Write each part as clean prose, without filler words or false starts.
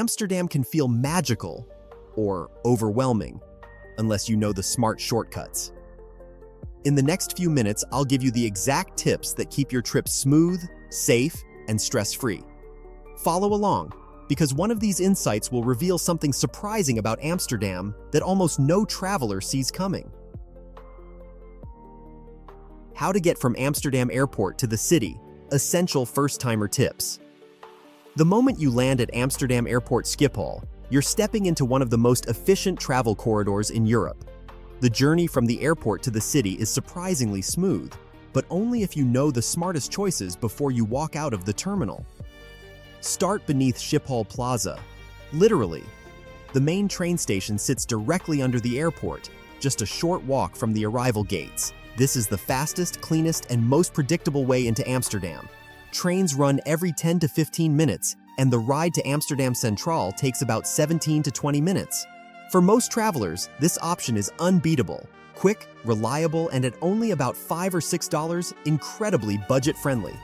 Amsterdam can feel magical or overwhelming unless you know the smart shortcuts. In the next few minutes, I'll give you the exact tips that keep your trip smooth, safe, and stress-free. Follow along, because one of these insights will reveal something surprising about Amsterdam that almost no traveler sees coming. How to get from Amsterdam Airport to the city, essential first-timer tips. The moment you land at Amsterdam Airport Schiphol, you're stepping into one of the most efficient travel corridors in Europe. The journey from the airport to the city is surprisingly smooth, but only if you know the smartest choices before you walk out of the terminal. Start beneath Schiphol Plaza. Literally, the main train station sits directly under the airport, just a short walk from the arrival gates. This is the fastest, cleanest, and most predictable way into Amsterdam. Trains run every 10 to 15 minutes, and the ride to Amsterdam Centraal takes about 17 to 20 minutes. For most travelers, this option is unbeatable. Quick, reliable, and at only about $5 or $6, incredibly budget-friendly.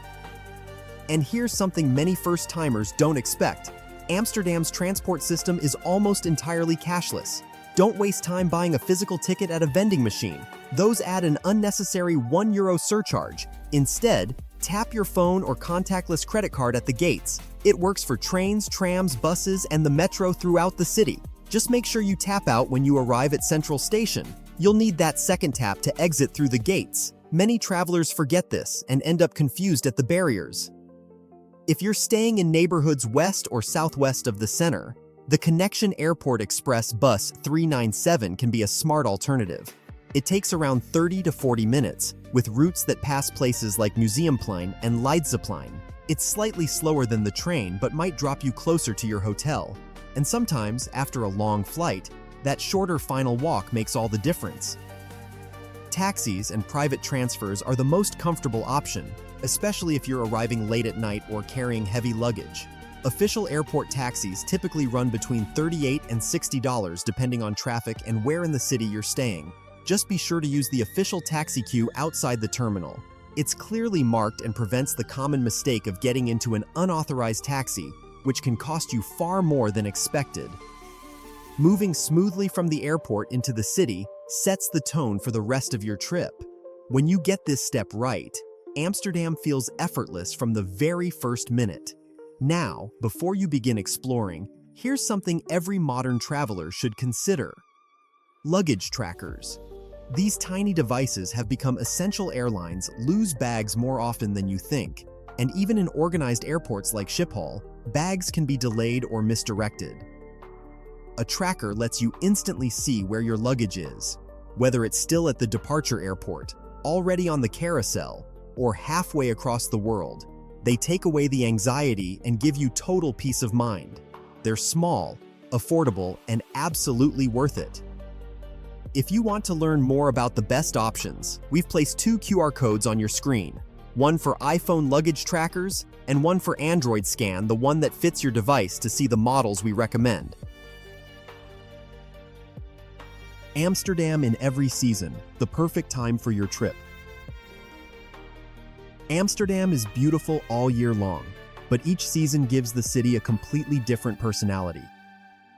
And here's something many first-timers don't expect. Amsterdam's transport system is almost entirely cashless. Don't waste time buying a physical ticket at a vending machine. Those add an unnecessary €1 surcharge. Instead, tap your phone or contactless credit card at the gates. It works for trains, trams, buses, and the metro throughout the city. Just make sure you tap out when you arrive at Central Station. You'll need that second tap to exit through the gates. Many travelers forget this and end up confused at the barriers. If you're staying in neighborhoods west or southwest of the center, the Connection Airport Express Bus 397 can be a smart alternative. It takes around 30 to 40 minutes, with routes that pass places like Museumplein and Leidseplein. It's slightly slower than the train, but might drop you closer to your hotel. And sometimes, after a long flight, that shorter final walk makes all the difference. Taxis and private transfers are the most comfortable option, especially if you're arriving late at night or carrying heavy luggage. Official airport taxis typically run between $38 and $60 depending on traffic and where in the city you're staying. Just be sure to use the official taxi queue outside the terminal. It's clearly marked and prevents the common mistake of getting into an unauthorized taxi, which can cost you far more than expected. Moving smoothly from the airport into the city sets the tone for the rest of your trip. When you get this step right, Amsterdam feels effortless from the very first minute. Now, before you begin exploring, here's something every modern traveler should consider. Luggage trackers. These tiny devices have become essential. Airlines lose bags more often than you think, and even in organized airports like Schiphol, bags can be delayed or misdirected. A tracker lets you instantly see where your luggage is, whether it's still at the departure airport, already on the carousel, or halfway across the world. They take away the anxiety and give you total peace of mind. They're small, affordable, and absolutely worth it. If you want to learn more about the best options, we've placed 2 QR codes on your screen, one for iPhone luggage trackers and one for Android. Scan the one that fits your device to see the models we recommend. Amsterdam in every season, the perfect time for your trip. Amsterdam is beautiful all year long, but each season gives the city a completely different personality.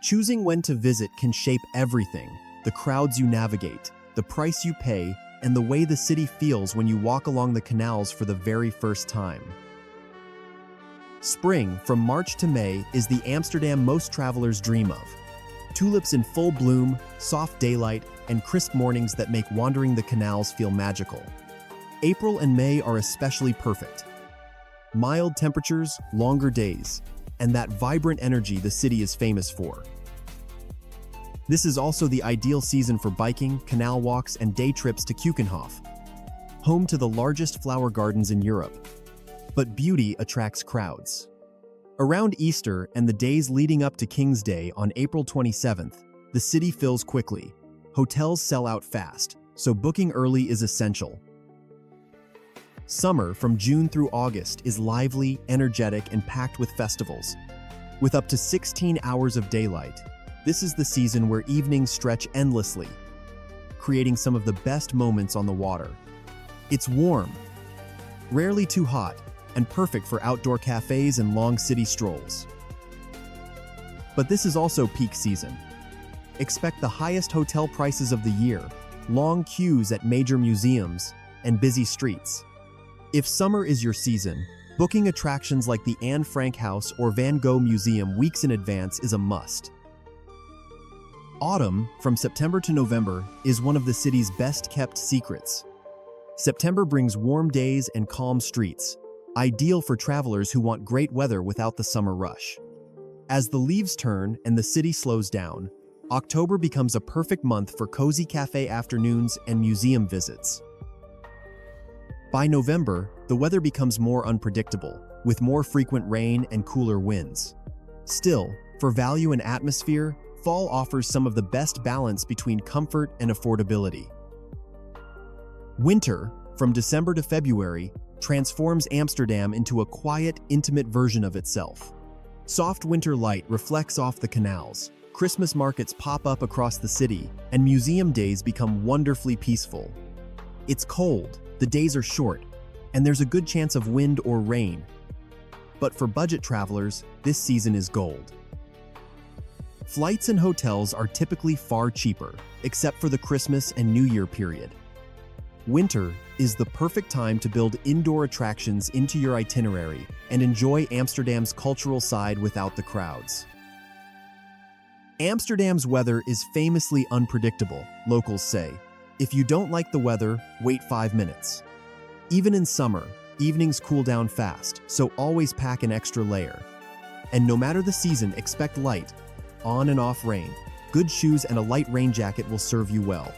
Choosing when to visit can shape everything: the crowds you navigate, the price you pay, and the way the city feels when you walk along the canals for the very first time. Spring, from March to May, is the Amsterdam most travelers dream of. Tulips in full bloom, soft daylight, and crisp mornings that make wandering the canals feel magical. April and May are especially perfect. Mild temperatures, longer days, and that vibrant energy the city is famous for. This is also the ideal season for biking, canal walks, and day trips to Keukenhof, home to the largest flower gardens in Europe. But beauty attracts crowds. Around Easter and the days leading up to King's Day on April 27th, the city fills quickly. Hotels sell out fast, so booking early is essential. Summer, from June through August, is lively, energetic, and packed with festivals. With up to 16 hours of daylight, this is the season where evenings stretch endlessly, creating some of the best moments on the water. It's warm, rarely too hot, and perfect for outdoor cafes and long city strolls. But this is also peak season. Expect the highest hotel prices of the year, long queues at major museums, and busy streets. If summer is your season, booking attractions like the Anne Frank House or Van Gogh Museum weeks in advance is a must. Autumn, from September to November, is one of the city's best-kept secrets. September brings warm days and calm streets, ideal for travelers who want great weather without the summer rush. As the leaves turn and the city slows down, October becomes a perfect month for cozy cafe afternoons and museum visits. By November, the weather becomes more unpredictable, with more frequent rain and cooler winds. Still, for value and atmosphere, fall offers some of the best balance between comfort and affordability. Winter, from December to February, transforms Amsterdam into a quiet, intimate version of itself. Soft winter light reflects off the canals, Christmas markets pop up across the city, and museum days become wonderfully peaceful. It's cold, the days are short, and there's a good chance of wind or rain. But for budget travelers, this season is gold. Flights and hotels are typically far cheaper, except for the Christmas and New Year period. Winter is the perfect time to build indoor attractions into your itinerary and enjoy Amsterdam's cultural side without the crowds. Amsterdam's weather is famously unpredictable, locals say. If you don't like the weather, wait 5 minutes. Even in summer, evenings cool down fast, so always pack an extra layer. And no matter the season, expect light, on and off rain. Good shoes and a light rain jacket will serve you well.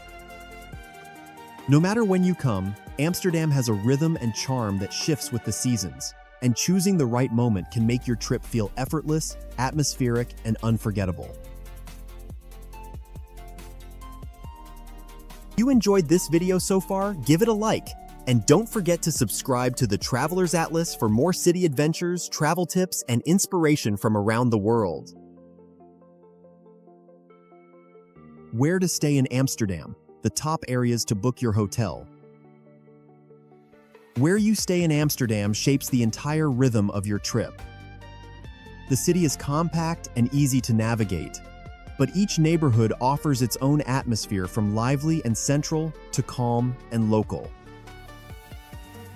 No matter when you come, Amsterdam has a rhythm and charm that shifts with the seasons, and choosing the right moment can make your trip feel effortless, atmospheric, and unforgettable. If you enjoyed this video so far, give it a like, and don't forget to subscribe to the Traveler's Atlas for more city adventures, travel tips, and inspiration from around the world. Where to stay in Amsterdam? The top areas to book your hotel. Where you stay in Amsterdam shapes the entire rhythm of your trip. The city is compact and easy to navigate, but each neighborhood offers its own atmosphere, from lively and central to calm and local.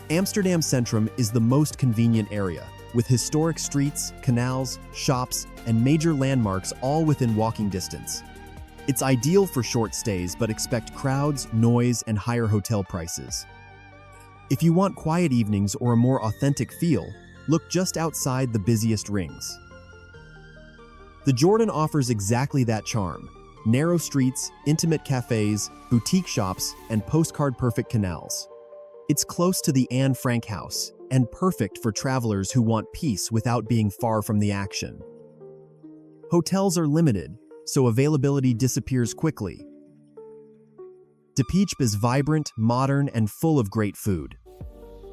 Amsterdam Centrum is the most convenient area, with historic streets, canals, shops, and major landmarks all within walking distance. It's ideal for short stays, but expect crowds, noise, and higher hotel prices. If you want quiet evenings or a more authentic feel, look just outside the busiest rings. The Jordaan offers exactly that charm: narrow streets, intimate cafes, boutique shops, and postcard-perfect canals. It's close to the Anne Frank House, and perfect for travelers who want peace without being far from the action. Hotels are limited, so availability disappears quickly. De Pijp is vibrant, modern, and full of great food.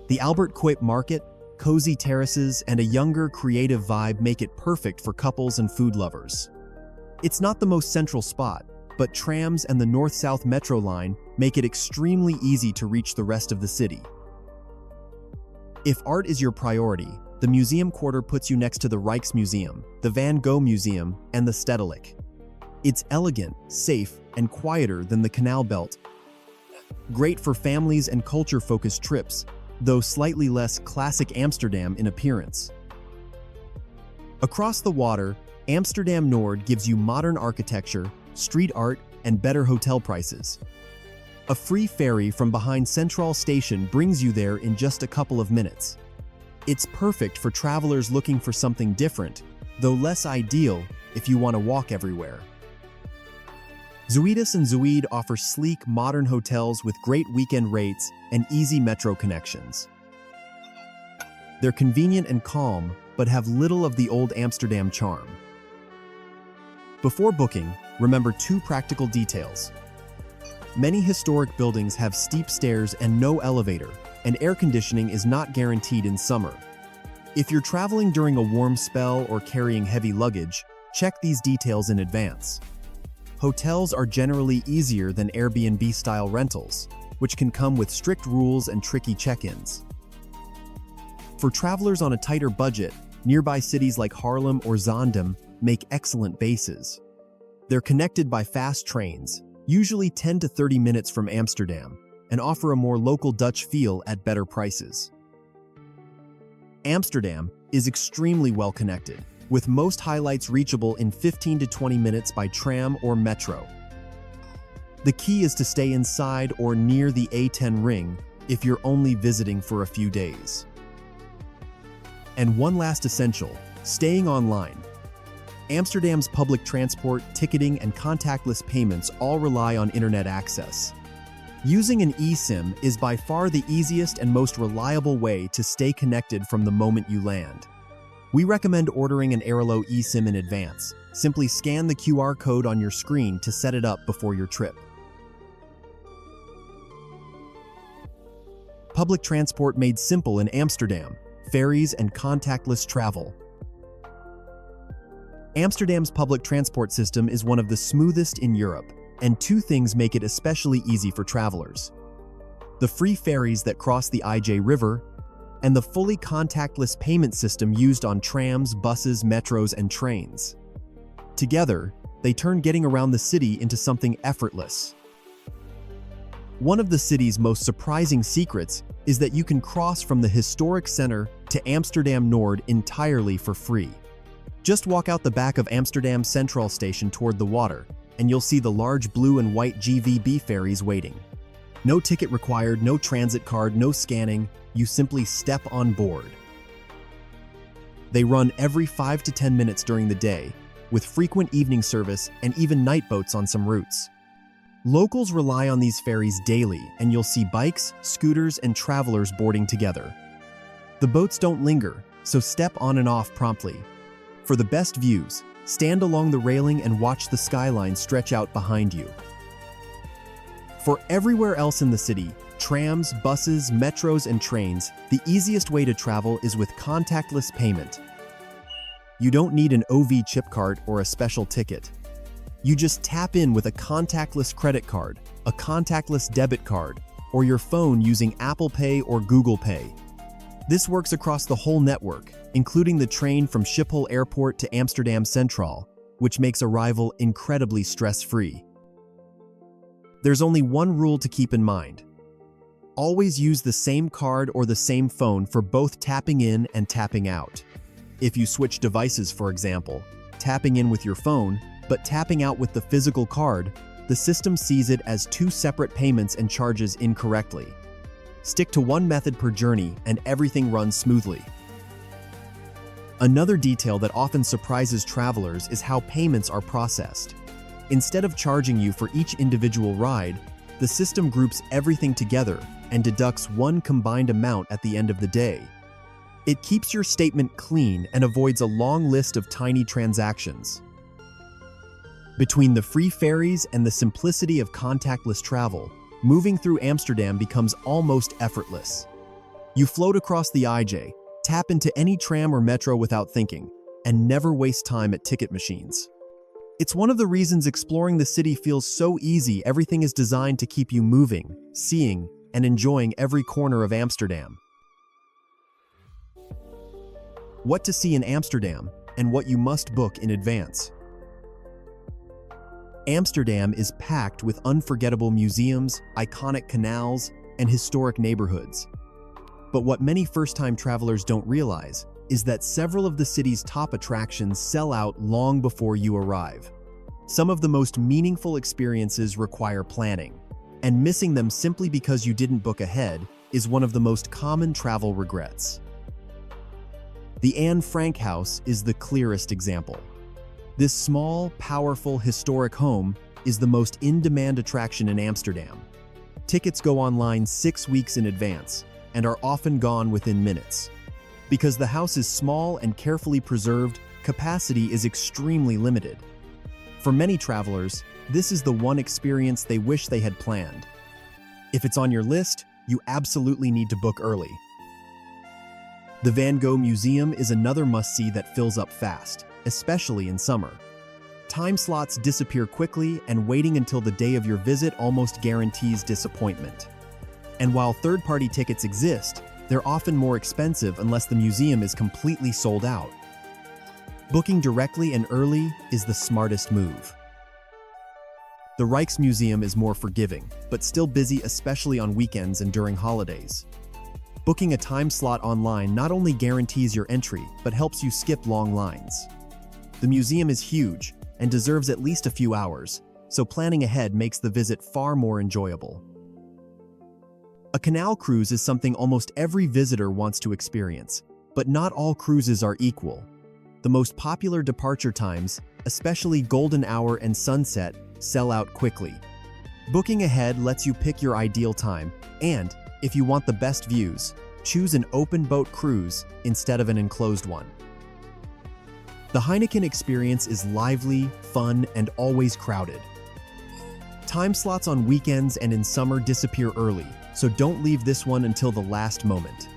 The Albert Kuip Market, cozy terraces, and a younger, creative vibe make it perfect for couples and food lovers. It's not the most central spot, but trams and the North-South Metro line make it extremely easy to reach the rest of the city. If art is your priority, the Museum Quarter puts you next to the Rijksmuseum, the Van Gogh Museum, and the Stedelijk. It's elegant, safe, and quieter than the Canal Belt. Great for families and culture-focused trips, though slightly less classic Amsterdam in appearance. Across the water, Amsterdam Noord gives you modern architecture, street art, and better hotel prices. A free ferry from behind Centraal Station brings you there in just a couple of minutes. It's perfect for travelers looking for something different, though less ideal if you want to walk everywhere. Zuidas and Zuid offer sleek, modern hotels with great weekend rates and easy metro connections. They're convenient and calm, but have little of the old Amsterdam charm. Before booking, remember 2 practical details. Many historic buildings have steep stairs and no elevator, and air conditioning is not guaranteed in summer. If you're traveling during a warm spell or carrying heavy luggage, check these details in advance. Hotels are generally easier than Airbnb-style rentals, which can come with strict rules and tricky check-ins. For travelers on a tighter budget, nearby cities like Haarlem or Zaandam make excellent bases. They're connected by fast trains, usually 10 to 30 minutes from Amsterdam, and offer a more local Dutch feel at better prices. Amsterdam is extremely well connected, with most highlights reachable in 15 to 20 minutes by tram or metro. The key is to stay inside or near the A10 ring if you're only visiting for a few days. And one last essential, staying online. Amsterdam's public transport, ticketing, and contactless payments all rely on internet access. Using an eSIM is by far the easiest and most reliable way to stay connected from the moment you land. We recommend ordering an Airalo eSIM in advance. Simply scan the QR code on your screen to set it up before your trip. Public transport made simple in Amsterdam, ferries and contactless travel. Amsterdam's public transport system is one of the smoothest in Europe, and two things make it especially easy for travelers: the free ferries that cross the IJ River, and the fully contactless payment system used on trams, buses, metros, and trains. Together, they turn getting around the city into something effortless. One of the city's most surprising secrets is that you can cross from the historic center to Amsterdam Noord entirely for free. Just walk out the back of Amsterdam Central Station toward the water, and you'll see the large blue and white GVB ferries waiting. No ticket required, no transit card, no scanning, you simply step on board. They run every 5 to 10 minutes during the day, with frequent evening service and even night boats on some routes. Locals rely on these ferries daily, and you'll see bikes, scooters, and travelers boarding together. The boats don't linger, so step on and off promptly. For the best views, stand along the railing and watch the skyline stretch out behind you. For everywhere else in the city, trams, buses, metros, and trains, the easiest way to travel is with contactless payment. You don't need an OV chip card or a special ticket. You just tap in with a contactless credit card, a contactless debit card, or your phone using Apple Pay or Google Pay. This works across the whole network, including the train from Schiphol Airport to Amsterdam Central, which makes arrival incredibly stress-free. There's only one rule to keep in mind. Always use the same card or the same phone for both tapping in and tapping out. If you switch devices, for example, tapping in with your phone, but tapping out with the physical card, the system sees it as two separate payments and charges incorrectly. Stick to one method per journey and everything runs smoothly. Another detail that often surprises travelers is how payments are processed. Instead of charging you for each individual ride, the system groups everything together and deducts one combined amount at the end of the day. It keeps your statement clean and avoids a long list of tiny transactions. Between the free ferries and the simplicity of contactless travel, moving through Amsterdam becomes almost effortless. You float across the IJ, tap into any tram or metro without thinking, and never waste time at ticket machines. It's one of the reasons exploring the city feels so easy. Everything is designed to keep you moving, seeing, and enjoying every corner of Amsterdam. What to see in Amsterdam, and what you must book in advance. Amsterdam is packed with unforgettable museums, iconic canals, and historic neighborhoods. But what many first-time travelers don't realize is that several of the city's top attractions sell out long before you arrive. Some of the most meaningful experiences require planning, and missing them simply because you didn't book ahead is one of the most common travel regrets. The Anne Frank House is the clearest example. This small, powerful, historic home is the most in-demand attraction in Amsterdam. Tickets go online 6 weeks in advance and are often gone within minutes. Because the house is small and carefully preserved, capacity is extremely limited. For many travelers, this is the one experience they wish they had planned. If it's on your list, you absolutely need to book early. The Van Gogh Museum is another must-see that fills up fast, especially in summer. Time slots disappear quickly, and waiting until the day of your visit almost guarantees disappointment. And while third-party tickets exist, they're often more expensive unless the museum is completely sold out. Booking directly and early is the smartest move. The Rijksmuseum is more forgiving, but still busy, especially on weekends and during holidays. Booking a time slot online not only guarantees your entry, but helps you skip long lines. The museum is huge and deserves at least a few hours, so planning ahead makes the visit far more enjoyable. A canal cruise is something almost every visitor wants to experience, but not all cruises are equal. The most popular departure times, especially golden hour and sunset, sell out quickly. Booking ahead lets you pick your ideal time, and, if you want the best views, choose an open boat cruise instead of an enclosed one. The Heineken experience is lively, fun, and always crowded. Time slots on weekends and in summer disappear early, so don't leave this one until the last moment.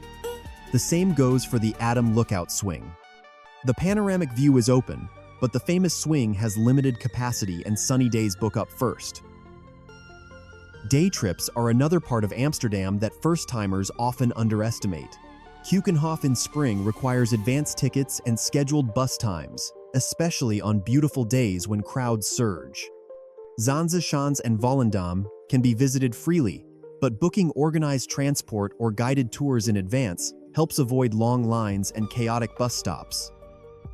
The same goes for the Adam Lookout Swing. The panoramic view is open, but the famous swing has limited capacity and sunny days book up first. Day trips are another part of Amsterdam that first-timers often underestimate. Keukenhof in spring requires advance tickets and scheduled bus times, especially on beautiful days when crowds surge. Zaanstad and Volendam can be visited freely, but booking organized transport or guided tours in advance helps avoid long lines and chaotic bus stops.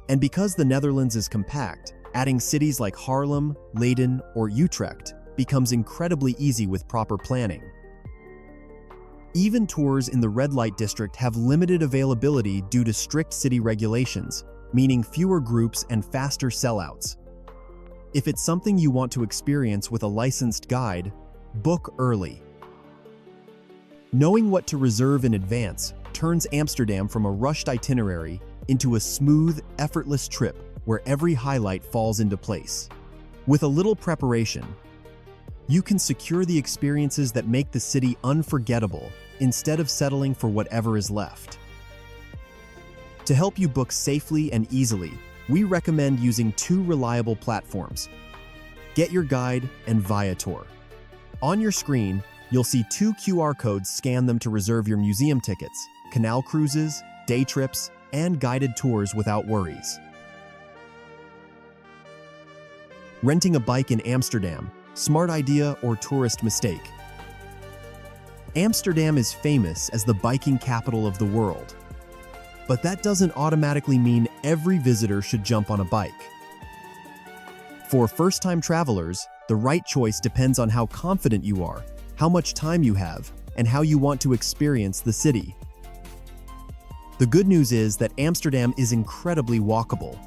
And because the Netherlands is compact, adding cities like Haarlem, Leiden, or Utrecht becomes incredibly easy with proper planning. Even tours in the red light district have limited availability due to strict city regulations, meaning fewer groups and faster sellouts. If it's something you want to experience with a licensed guide, book early. Knowing what to reserve in advance turns Amsterdam from a rushed itinerary into a smooth, effortless trip where every highlight falls into place. With a little preparation, you can secure the experiences that make the city unforgettable instead of settling for whatever is left. To help you book safely and easily, we recommend using two reliable platforms: Get Your Guide and Viator. On your screen, you'll see two QR codes. Scan them to reserve your museum tickets, canal cruises, day trips, and guided tours without worries. Renting a bike in Amsterdam, smart idea or tourist mistake? Amsterdam is famous as the biking capital of the world. But that doesn't automatically mean every visitor should jump on a bike. For first-time travelers, the right choice depends on how confident you are, how much time you have, and how you want to experience the city. The good news is that Amsterdam is incredibly walkable.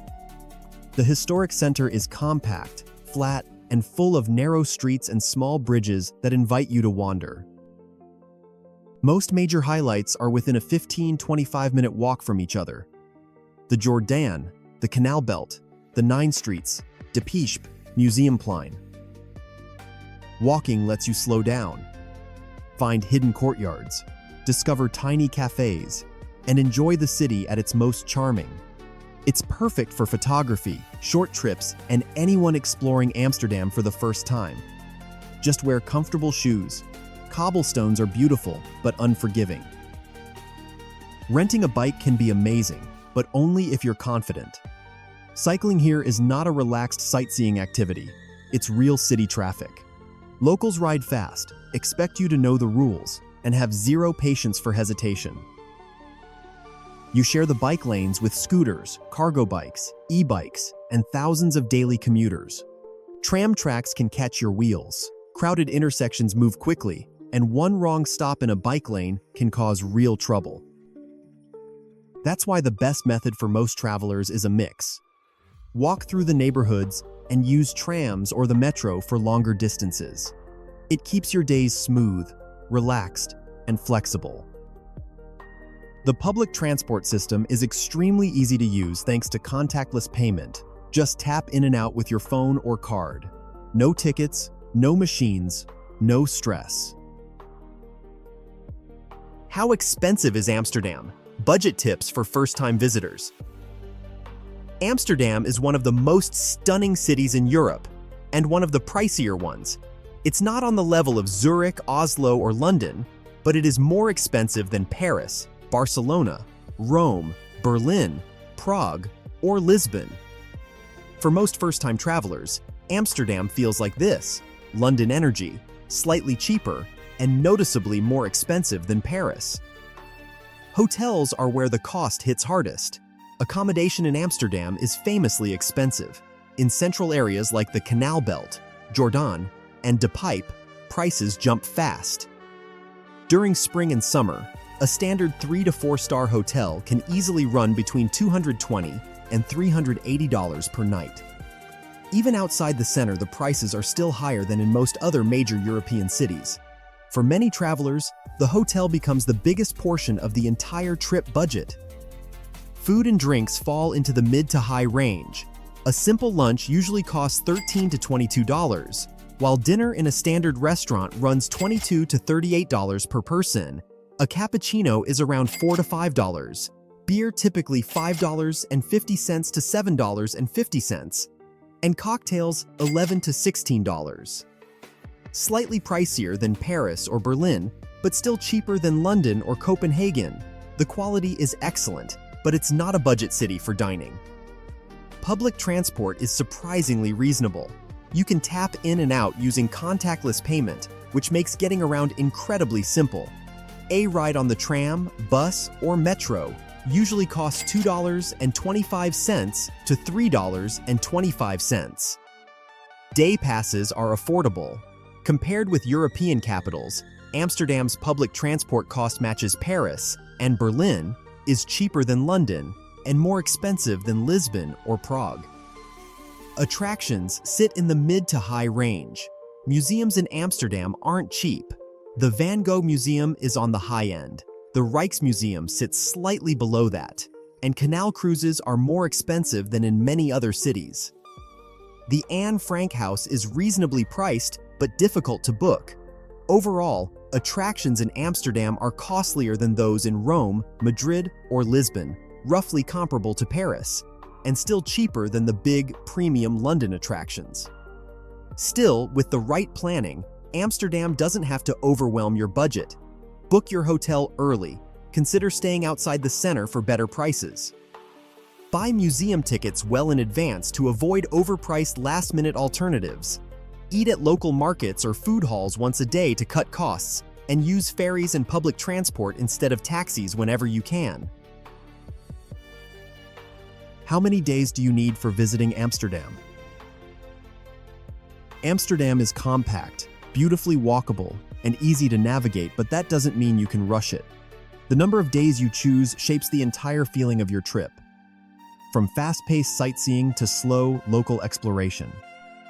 The historic center is compact, flat, and full of narrow streets and small bridges that invite you to wander. Most major highlights are within a 15-25-minute walk from each other. The Jordaan, the Canal Belt, the 9 Streets, De Pijp, Museumplein. Walking lets you slow down, find hidden courtyards, discover tiny cafes, and enjoy the city at its most charming. It's perfect for photography, short trips, and anyone exploring Amsterdam for the first time. Just wear comfortable shoes. Cobblestones are beautiful, but unforgiving. Renting a bike can be amazing, but only if you're confident. Cycling here is not a relaxed sightseeing activity. It's real city traffic. Locals ride fast, expect you to know the rules, and have zero patience for hesitation. You share the bike lanes with scooters, cargo bikes, e-bikes, and thousands of daily commuters. Tram tracks can catch your wheels. Crowded intersections move quickly, and one wrong stop in a bike lane can cause real trouble. That's why the best method for most travelers is a mix. Walk through the neighborhoods and use trams or the metro for longer distances. It keeps your days smooth, relaxed, and flexible. The public transport system is extremely easy to use thanks to contactless payment. Just tap in and out with your phone or card. No tickets, no machines, no stress. How expensive is Amsterdam? Budget tips for first-time visitors. Amsterdam is one of the most stunning cities in Europe, and one of the pricier ones. It's not on the level of Zurich, Oslo, or London, but it is more expensive than Paris, Barcelona, Rome, Berlin, Prague, or Lisbon. For most first-time travelers, Amsterdam feels like this: London energy, slightly cheaper, and noticeably more expensive than Paris. Hotels are where the cost hits hardest. Accommodation in Amsterdam is famously expensive. In central areas like the Canal Belt, Jordaan, and De Pijp, prices jump fast. During spring and summer, a standard 3- to 4-star hotel can easily run between $220 and $380 per night. Even outside the center, the prices are still higher than in most other major European cities. For many travelers, the hotel becomes the biggest portion of the entire trip budget. Food and drinks fall into the mid to high range. A simple lunch usually costs $13 to $22, while dinner in a standard restaurant runs $22 to $38 per person. A cappuccino is around $4 to $5. Beer typically $5.50 to $7.50, and cocktails $11 to $16. Slightly pricier than Paris or Berlin, but still cheaper than London or Copenhagen. The quality is excellent, but it's not a budget city for dining. Public transport is surprisingly reasonable. You can tap in and out using contactless payment, which makes getting around incredibly simple. A ride on the tram, bus, or metro usually costs $2.25 to $3.25. Day passes are affordable. Compared with European capitals, Amsterdam's public transport cost matches Paris, and Berlin is cheaper than London and more expensive than Lisbon or Prague. Attractions sit in the mid to high range. Museums in Amsterdam aren't cheap. The Van Gogh Museum is on the high end. The Rijksmuseum sits slightly below that, and canal cruises are more expensive than in many other cities. The Anne Frank House is reasonably priced but difficult to book. Overall, attractions in Amsterdam are costlier than those in Rome, Madrid, or Lisbon, roughly comparable to Paris, and still cheaper than the big, premium London attractions. Still, with the right planning, Amsterdam doesn't have to overwhelm your budget. Book your hotel early. Consider staying outside the center for better prices. Buy museum tickets well in advance to avoid overpriced last-minute alternatives. Eat at local markets or food halls once a day to cut costs, and use ferries and public transport instead of taxis whenever you can. How many days do you need for visiting Amsterdam? Amsterdam is compact, beautifully walkable, and easy to navigate, but that doesn't mean you can rush it. The number of days you choose shapes the entire feeling of your trip, from fast-paced sightseeing to slow, local exploration.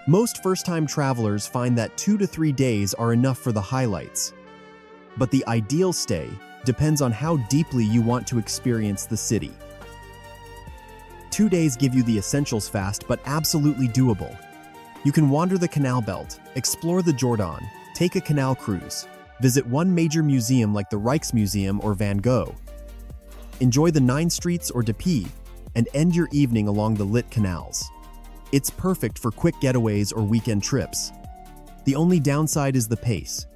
Most first-time travelers find that 2 to 3 days are enough for the highlights. But the ideal stay depends on how deeply you want to experience the city. 2 days give you the essentials fast, but absolutely doable. You can wander the Canal Belt, explore the Jordaan, take a canal cruise, visit one major museum like the Rijksmuseum or Van Gogh, enjoy the 9 streets or De Pijp, and end your evening along the lit canals. It's perfect for quick getaways or weekend trips. The only downside is the pace.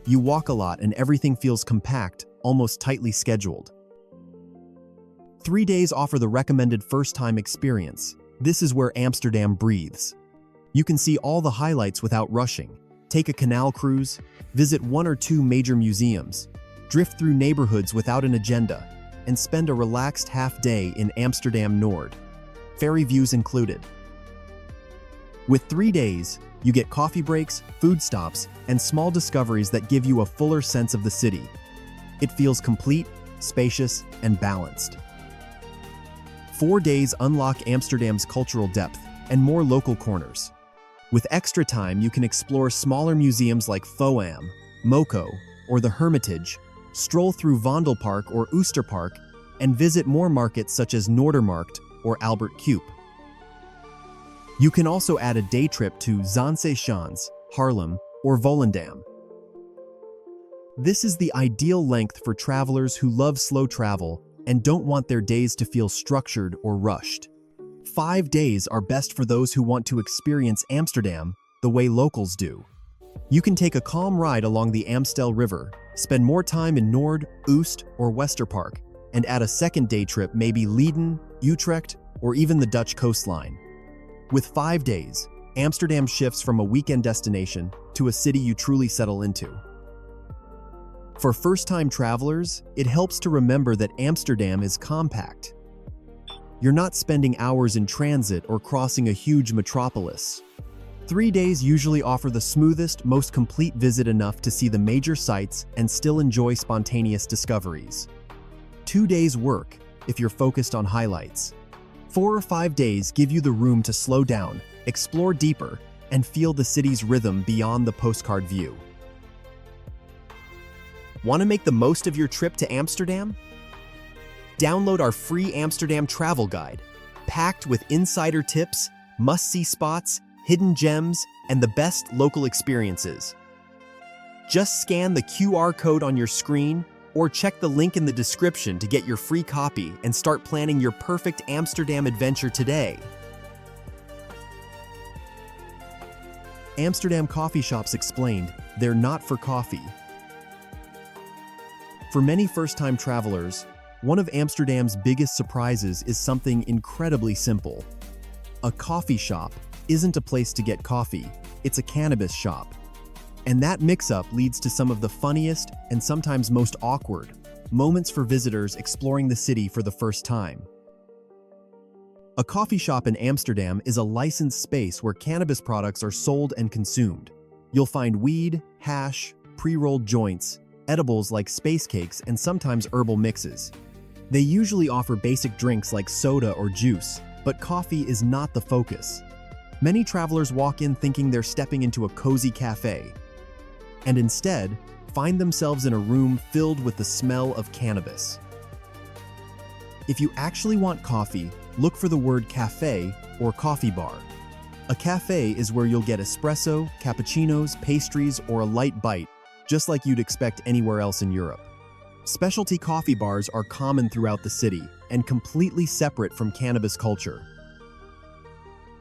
You walk a lot and everything feels compact, almost tightly scheduled. 3 days offer the recommended first-time experience. This is where Amsterdam breathes. You can see all the highlights without rushing. Take a canal cruise, visit 1 or 2 major museums, drift through neighborhoods without an agenda, and spend a relaxed half-day in Amsterdam Noord. Ferry views included. With 3 days, you get coffee breaks, food stops, and small discoveries that give you a fuller sense of the city. It feels complete, spacious, and balanced. 4 days unlock Amsterdam's cultural depth and more local corners. With extra time, you can explore smaller museums like Foam, Moko, or the Hermitage, stroll through Vondelpark or Oosterpark, and visit more markets such as Noordermarkt or Albert Kuip. You can also add a day trip to Zaanse Schans, Haarlem, or Volendam. This is the ideal length for travelers who love slow travel and don't want their days to feel structured or rushed. 5 days are best for those who want to experience Amsterdam the way locals do. You can take a calm ride along the Amstel River, spend more time in Noord, Oost, or Westerpark, and add a second day trip, maybe Leiden, Utrecht, or even the Dutch coastline. With 5 days, Amsterdam shifts from a weekend destination to a city you truly settle into. For first-time travelers, it helps to remember that Amsterdam is compact. You're not spending hours in transit or crossing a huge metropolis. 3 days usually offer the smoothest, most complete visit, enough to see the major sights and still enjoy spontaneous discoveries. 2 days work if you're focused on highlights. 4 or 5 days give you the room to slow down, explore deeper, and feel the city's rhythm beyond the postcard view. Want to make the most of your trip to Amsterdam? Download our free Amsterdam travel guide, packed with insider tips, must-see spots, hidden gems, and the best local experiences. Just scan the QR code on your screen or check the link in the description to get your free copy and start planning your perfect Amsterdam adventure today. Amsterdam coffee shops explained, they're not for coffee. For many first-time travelers, one of Amsterdam's biggest surprises is something incredibly simple. A coffee shop isn't a place to get coffee, it's a cannabis shop. And that mix-up leads to some of the funniest and sometimes most awkward moments for visitors exploring the city for the first time. A coffee shop in Amsterdam is a licensed space where cannabis products are sold and consumed. You'll find weed, hash, pre-rolled joints, edibles like space cakes, and sometimes herbal mixes. They usually offer basic drinks like soda or juice, but coffee is not the focus. Many travelers walk in thinking they're stepping into a cozy cafe, and instead find themselves in a room filled with the smell of cannabis. If you actually want coffee, look for the word cafe or coffee bar. A cafe is where you'll get espresso, cappuccinos, pastries, or a light bite, just like you'd expect anywhere else in Europe. Specialty coffee bars are common throughout the city and completely separate from cannabis culture.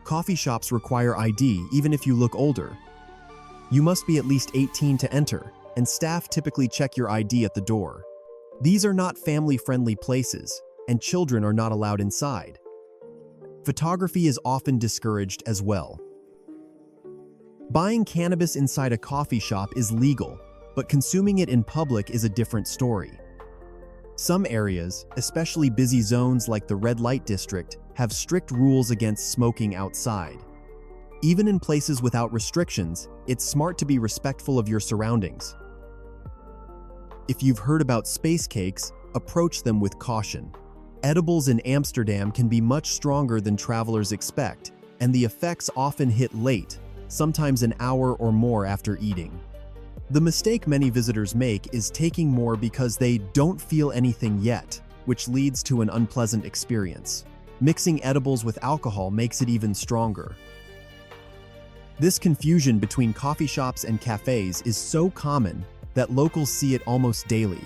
Coffee shops require ID even if you look older. You must be at least 18 to enter, and staff typically check your ID at the door. These are not family-friendly places, and children are not allowed inside. Photography is often discouraged as well. Buying cannabis inside a coffee shop is legal, but consuming it in public is a different story. Some areas, especially busy zones like the red light district, have strict rules against smoking outside. Even in places without restrictions, it's smart to be respectful of your surroundings. If you've heard about space cakes, approach them with caution. Edibles in Amsterdam can be much stronger than travelers expect, and the effects often hit late, sometimes an hour or more after eating. The mistake many visitors make is taking more because they don't feel anything yet, which leads to an unpleasant experience. Mixing edibles with alcohol makes it even stronger. This confusion between coffee shops and cafes is so common that locals see it almost daily.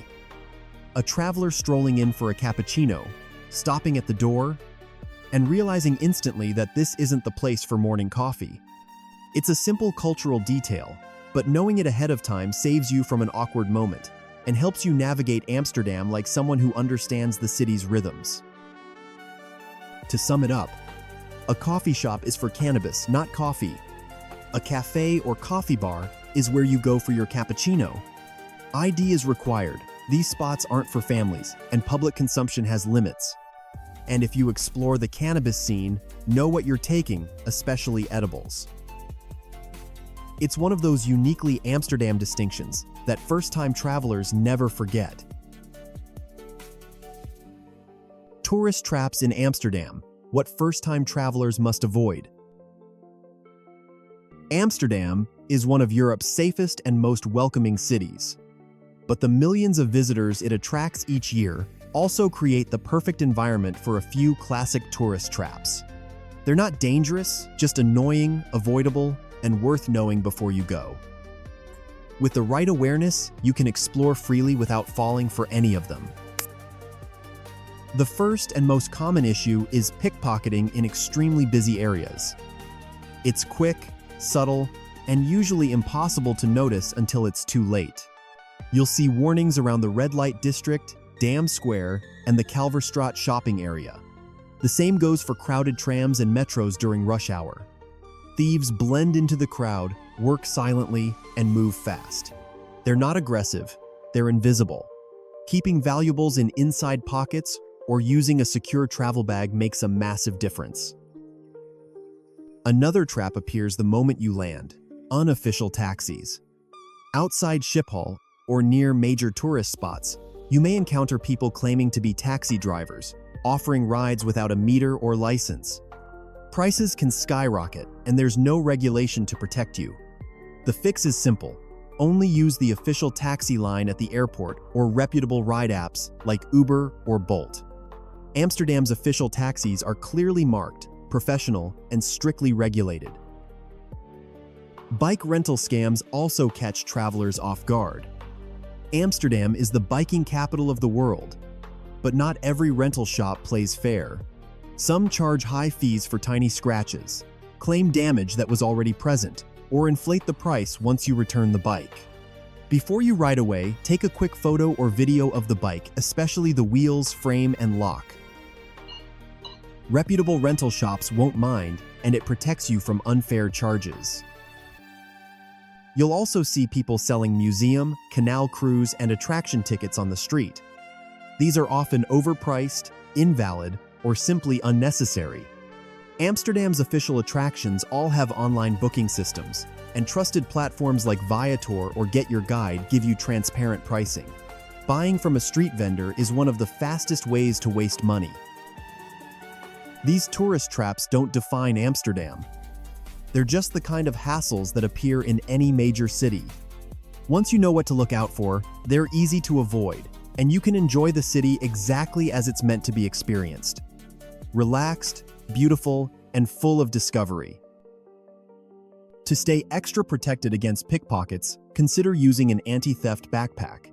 A traveler strolling in for a cappuccino, stopping at the door, and realizing instantly that this isn't the place for morning coffee. It's a simple cultural detail, but knowing it ahead of time saves you from an awkward moment and helps you navigate Amsterdam like someone who understands the city's rhythms. To sum it up, a coffee shop is for cannabis, not coffee. A cafe or coffee bar is where you go for your cappuccino. ID is required. These spots aren't for families, and public consumption has limits. And if you explore the cannabis scene, know what you're taking, especially edibles. It's one of those uniquely Amsterdam distinctions that first-time travelers never forget. Tourist traps in Amsterdam, what first-time travelers must avoid. Amsterdam is one of Europe's safest and most welcoming cities. But the millions of visitors it attracts each year also create the perfect environment for a few classic tourist traps. They're not dangerous, just annoying, avoidable, and worth knowing before you go. With the right awareness, you can explore freely without falling for any of them. The first and most common issue is pickpocketing in extremely busy areas. It's quick, subtle, and usually impossible to notice until it's too late. You'll see warnings around the red light district, Dam Square, and the Kalverstraat shopping area. The same goes for crowded trams and metros during rush hour. Thieves blend into the crowd, work silently, and move fast. They're not aggressive, they're invisible. Keeping valuables in inside pockets or using a secure travel bag makes a massive difference. Another trap appears the moment you land: unofficial taxis. Outside Schiphol or near major tourist spots, you may encounter people claiming to be taxi drivers, offering rides without a meter or license. Prices can skyrocket, and there's no regulation to protect you. The fix is simple. Only use the official taxi line at the airport or reputable ride apps like Uber or Bolt. Amsterdam's official taxis are clearly marked, professional, and strictly regulated. Bike rental scams also catch travelers off guard. Amsterdam is the biking capital of the world, but not every rental shop plays fair. Some charge high fees for tiny scratches, claim damage that was already present, or inflate the price once you return the bike. Before you ride away, take a quick photo or video of the bike, especially the wheels, frame, and lock. Reputable rental shops won't mind, and it protects you from unfair charges. You'll also see people selling museum, canal cruise, and attraction tickets on the street. These are often overpriced, invalid, or simply unnecessary. Amsterdam's official attractions all have online booking systems, and trusted platforms like Viator or Get Your Guide give you transparent pricing. Buying from a street vendor is one of the fastest ways to waste money. These tourist traps don't define Amsterdam. They're just the kind of hassles that appear in any major city. Once you know what to look out for, they're easy to avoid, and you can enjoy the city exactly as it's meant to be experienced. Relaxed, beautiful, and full of discovery. To stay extra protected against pickpockets, consider using an anti-theft backpack.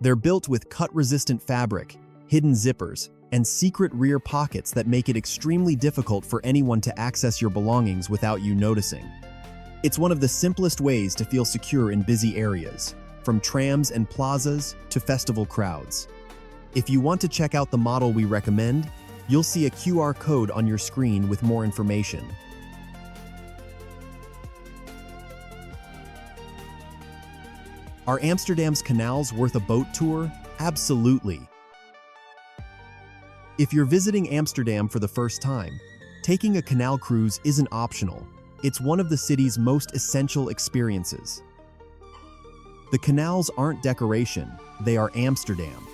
They're built with cut-resistant fabric, hidden zippers, and secret rear pockets that make it extremely difficult for anyone to access your belongings without you noticing. It's one of the simplest ways to feel secure in busy areas, from trams and plazas to festival crowds. If you want to check out the model we recommend, you'll see a QR code on your screen with more information. Are Amsterdam's canals worth a boat tour? Absolutely. If you're visiting Amsterdam for the first time, taking a canal cruise isn't optional. It's one of the city's most essential experiences. The canals aren't decoration, they are Amsterdam.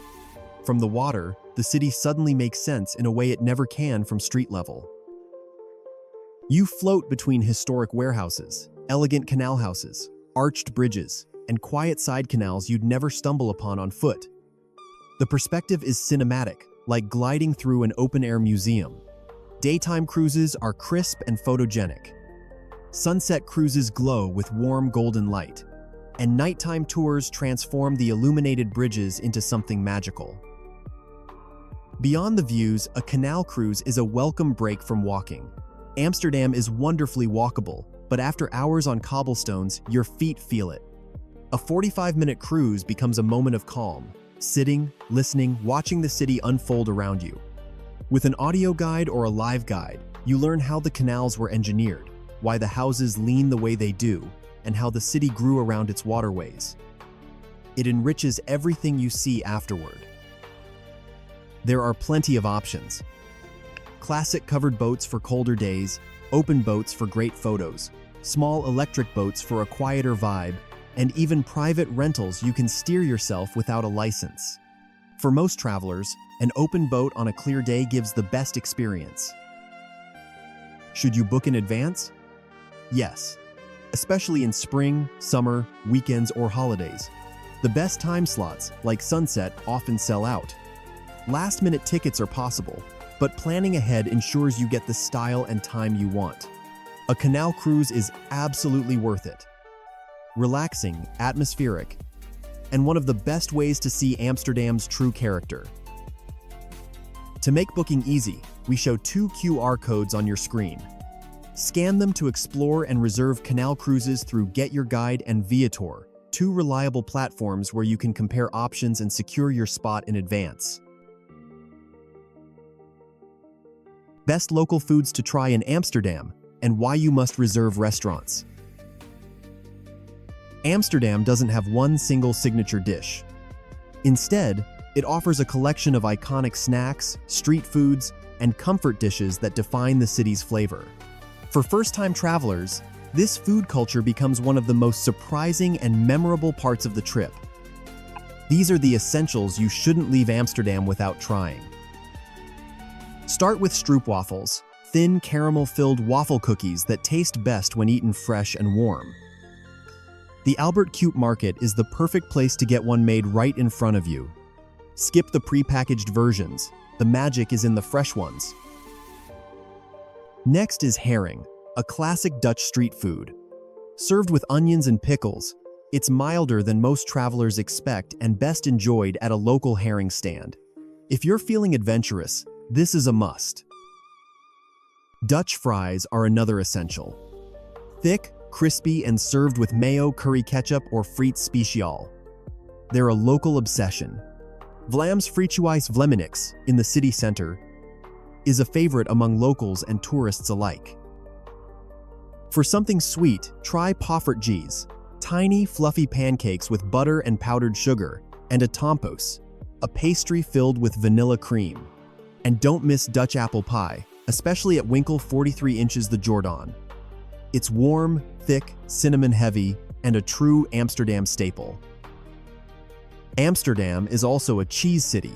From the water, the city suddenly makes sense in a way it never can from street level. You float between historic warehouses, elegant canal houses, arched bridges, and quiet side canals you'd never stumble upon on foot. The perspective is cinematic, like gliding through an open-air museum. Daytime cruises are crisp and photogenic. Sunset cruises glow with warm golden light, and nighttime tours transform the illuminated bridges into something magical. Beyond the views, a canal cruise is a welcome break from walking. Amsterdam is wonderfully walkable, but after hours on cobblestones, your feet feel it. A 45-minute cruise becomes a moment of calm, sitting, listening, watching the city unfold around you. With an audio guide or a live guide, you learn how the canals were engineered, why the houses lean the way they do, and how the city grew around its waterways. It enriches everything you see afterward. There are plenty of options. Classic covered boats for colder days, open boats for great photos, small electric boats for a quieter vibe, and even private rentals you can steer yourself without a license. For most travelers, an open boat on a clear day gives the best experience. Should you book in advance? Yes, especially in spring, summer, weekends, or holidays. The best time slots, like sunset, often sell out. Last-minute tickets are possible, but planning ahead ensures you get the style and time you want. A canal cruise is absolutely worth it. Relaxing, atmospheric, and one of the best ways to see Amsterdam's true character. To make booking easy, we show 2 QR codes on your screen. Scan them to explore and reserve canal cruises through Get Your Guide and Viator, 2 reliable platforms where you can compare options and secure your spot in advance. Best local foods to try in Amsterdam, and why you must reserve restaurants. Amsterdam doesn't have one single signature dish. Instead, it offers a collection of iconic snacks, street foods, and comfort dishes that define the city's flavor. For first-time travelers, this food culture becomes one of the most surprising and memorable parts of the trip. These are the essentials you shouldn't leave Amsterdam without trying. Start with stroopwafels, thin caramel-filled waffle cookies that taste best when eaten fresh and warm. The Albert Cuyp Market is the perfect place to get one made right in front of you. Skip the pre-packaged versions. The magic is in the fresh ones. Next is herring, a classic Dutch street food. Served with onions and pickles, it's milder than most travelers expect and best enjoyed at a local herring stand. If you're feeling adventurous, this is a must. Dutch fries are another essential. Thick, crispy, and served with mayo, curry ketchup, or friet speciaal. They're a local obsession. Vlaams frietjes Vleminiks, in the city center, is a favorite among locals and tourists alike. For something sweet, try poffertjes, tiny, fluffy pancakes with butter and powdered sugar, and a tompos, a pastry filled with vanilla cream. And don't miss Dutch apple pie, especially at Winkel 43 inches the Jordaan. It's warm, thick, cinnamon-heavy, and a true Amsterdam staple. Amsterdam is also a cheese city.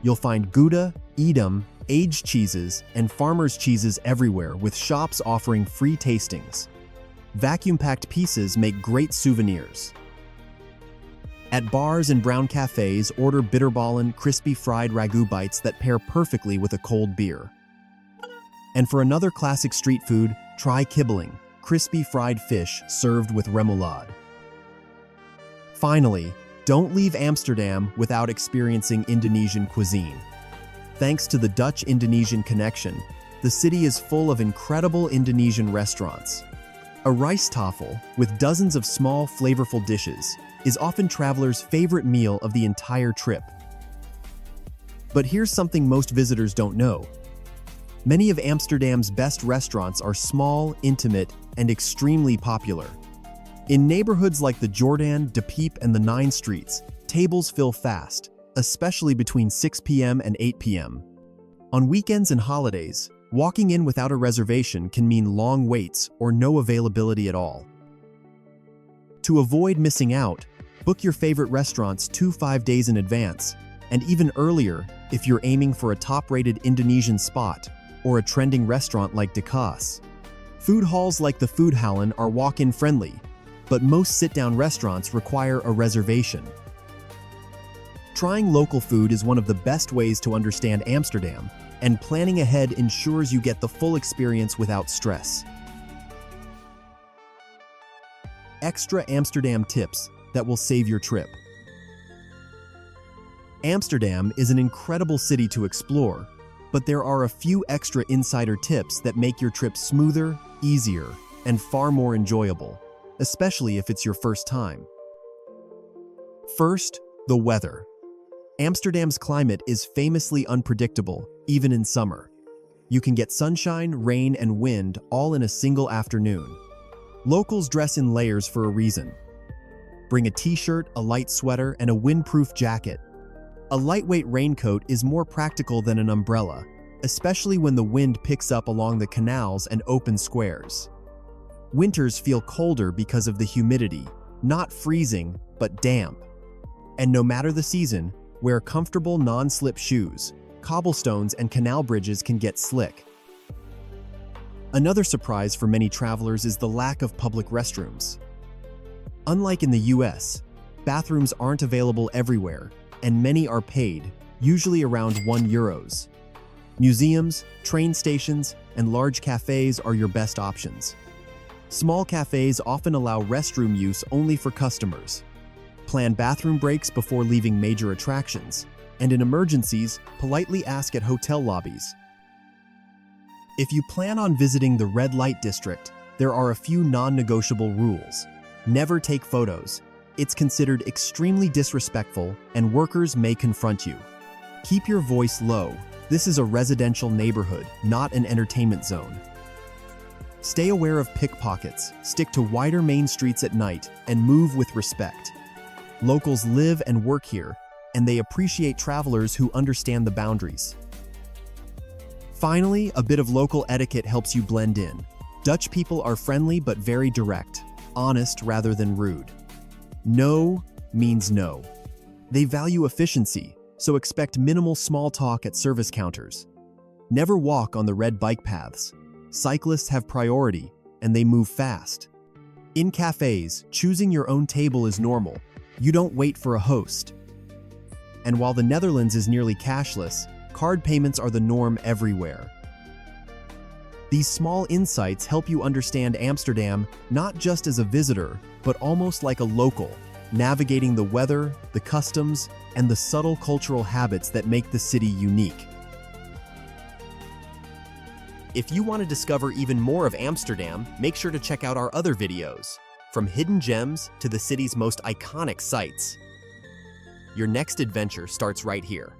You'll find Gouda, Edam, aged cheeses, and farmers' cheeses everywhere, with shops offering free tastings. Vacuum-packed pieces make great souvenirs. At bars and brown cafes, order bitterballen, crispy fried ragu bites that pair perfectly with a cold beer. And for another classic street food, try kibbeling, crispy fried fish served with remoulade. Finally, don't leave Amsterdam without experiencing Indonesian cuisine. Thanks to the Dutch-Indonesian connection, the city is full of incredible Indonesian restaurants. A rice tafel, with dozens of small, flavorful dishes, is often travelers' favorite meal of the entire trip. But here's something most visitors don't know. Many of Amsterdam's best restaurants are small, intimate, and extremely popular. In neighborhoods like the Jordaan, de Pijp, and the Nine Streets, tables fill fast, especially between 6 p.m. and 8 p.m. On weekends and holidays, walking in without a reservation can mean long waits or no availability at all. To avoid missing out, book your favorite restaurants 2-5 days in advance, and even earlier if you're aiming for a top-rated Indonesian spot or a trending restaurant like De Coffe. Food halls like the Foodhallen are walk-in friendly, but most sit-down restaurants require a reservation. Trying local food is one of the best ways to understand Amsterdam, and planning ahead ensures you get the full experience without stress. Extra Amsterdam tips that will save your trip. Amsterdam is an incredible city to explore, but there are a few extra insider tips that make your trip smoother, easier, and far more enjoyable, especially if it's your first time. First, the weather. Amsterdam's climate is famously unpredictable, even in summer. You can get sunshine, rain, and wind all in a single afternoon. Locals dress in layers for a reason. Bring a t-shirt, a light sweater, and a windproof jacket. A lightweight raincoat is more practical than an umbrella, especially when the wind picks up along the canals and open squares. Winters feel colder because of the humidity, not freezing, but damp. And no matter the season, wear comfortable non-slip shoes. Cobblestones and canal bridges can get slick. Another surprise for many travelers is the lack of public restrooms. Unlike in the US, bathrooms aren't available everywhere, and many are paid, usually around €1. Museums, train stations, and large cafes are your best options. Small cafes often allow restroom use only for customers. Plan bathroom breaks before leaving major attractions, and in emergencies, politely ask at hotel lobbies. If you plan on visiting the red light district, there are a few non-negotiable rules. Never take photos. It's considered extremely disrespectful, and workers may confront you. Keep your voice low. This is a residential neighborhood, not an entertainment zone. Stay aware of pickpockets, stick to wider main streets at night, and move with respect. Locals live and work here, and they appreciate travelers who understand the boundaries. Finally, a bit of local etiquette helps you blend in. Dutch people are friendly but very direct, honest rather than rude. No means no. They value efficiency, so expect minimal small talk at service counters. Never walk on the red bike paths. Cyclists have priority, and they move fast. In cafes, choosing your own table is normal. You don't wait for a host. And while the Netherlands is nearly cashless, card payments are the norm everywhere. These small insights help you understand Amsterdam not just as a visitor, but almost like a local, navigating the weather, the customs, and the subtle cultural habits that make the city unique. If you want to discover even more of Amsterdam, make sure to check out our other videos, from hidden gems to the city's most iconic sights. Your next adventure starts right here.